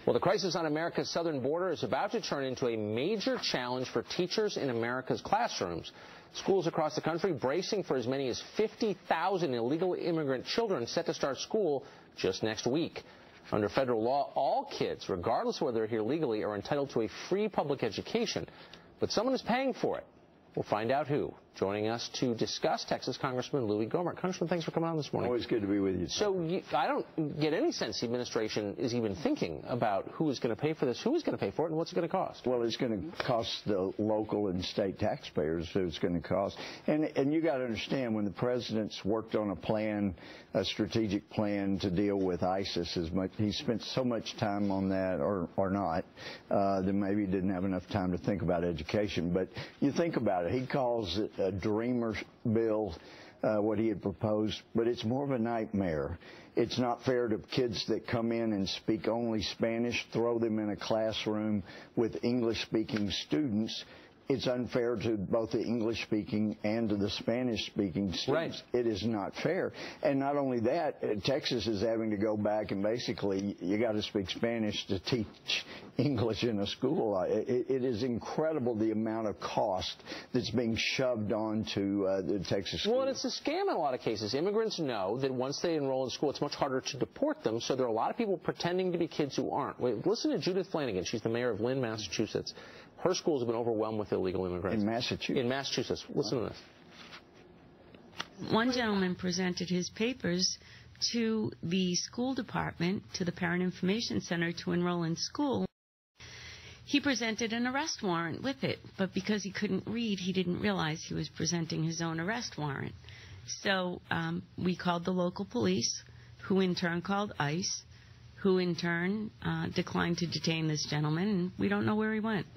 Well, the crisis on America's southern border is about to turn into a major challenge for teachers in America's classrooms. Schools across the country bracing for as many as 50,000 illegal immigrant children set to start school just next week. Under federal law, all kids, regardless of whether they're here legally, are entitled to a free public education. But someone is paying for it. We'll find out who. Joining us to discuss, Texas Congressman Louie Gohmert. Congressman, thanks for coming on this morning. Always good to be with you. So I don't get any sense the administration is even thinking about who is going to pay for this, who is going to pay for it, and what's it going to cost. Well, it's going to cost the local and state taxpayers who it's going to cost. And you got to understand, when the president's worked on a plan, a strategic plan to deal with ISIS, he spent so much time on that, or not, that maybe he didn't have enough time to think about education. But you think about it, he calls it a dreamer bill, what he had proposed, but it's more of a nightmare. It's not fair to kids that come in and speak only Spanish, throw them in a classroom with English-speaking students. It's unfair to both the English-speaking and to the Spanish-speaking students. Right. It is not fair. And not only that, Texas is having to go back and basically you got to speak Spanish to teach English in a school. It is incredible the amount of cost that's being shoved onto the Texas schools. Well, it's a scam in a lot of cases. Immigrants know that once they enroll in school, it's much harder to deport them, so there are a lot of people pretending to be kids who aren't. Wait, listen to Judith Flanagan. She's the mayor of Lynn, Massachusetts. Her schools have been overwhelmed with illegal immigrants. In Massachusetts? In Massachusetts. Listen to this. One gentleman presented his papers to the school department, to the Parent Information Center, to enroll in school. He presented an arrest warrant with it, but because he couldn't read, he didn't realize he was presenting his own arrest warrant. So we called the local police, who in turn called ICE, who in turn declined to detain this gentleman, and we don't know where he went.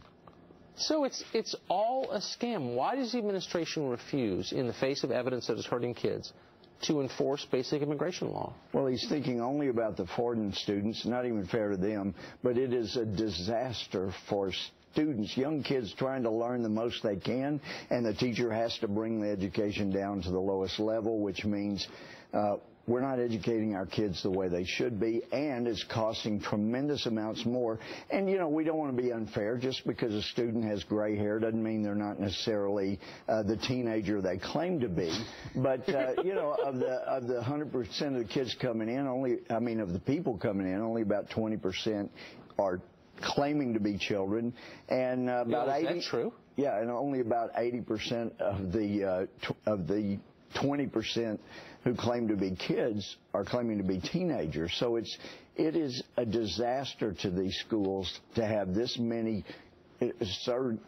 So it's all a scam. Why does the administration refuse, in the face of evidence that is hurting kids, to enforce basic immigration law? Well, he's thinking only about the foreign students, not even fair to them, but it is a disaster for students, young kids trying to learn the most they can, and the teacher has to bring the education down to the lowest level, which means we're not educating our kids the way they should be, and it's costing tremendous amounts more. And, you know, we don't want to be unfair. Just because a student has gray hair doesn't mean they're not necessarily the teenager they claim to be. But, you know, of the 100% of the kids coming in, of the people coming in, only about 20% are claiming to be children. And about 80%. Is that true? Yeah, and only about 80% of the 20% who claim to be kids are claiming to be teenagers. So it is a disaster to these schools to have this many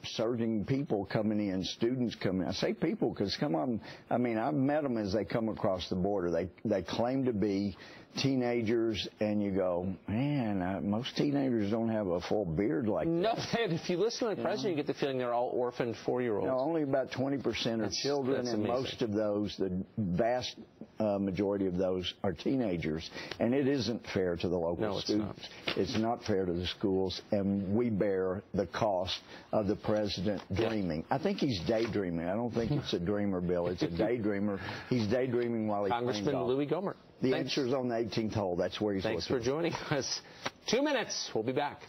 surging people coming in, students coming in. I say people because, come on, I mean, I've met them as they come across the border. They claim to be teenagers, and you go, man, most teenagers don't have a full beard like that. No, if you listen to the president, you get the feeling they're all orphaned 4-year-olds. No, only about 20% are children, and most of those, the vast majority of those, are teenagers. And it isn't fair to the local students. It's not fair to the schools, and we bear the cost of the president dreaming. I think he's daydreaming. I don't think it's a dreamer bill. It's a daydreamer. He's daydreaming while he's playing golf. Congressman Louie Gohmert. The answer's on the 18th hole. That's where he's looking. Thanks for joining us. 2 minutes. We'll be back.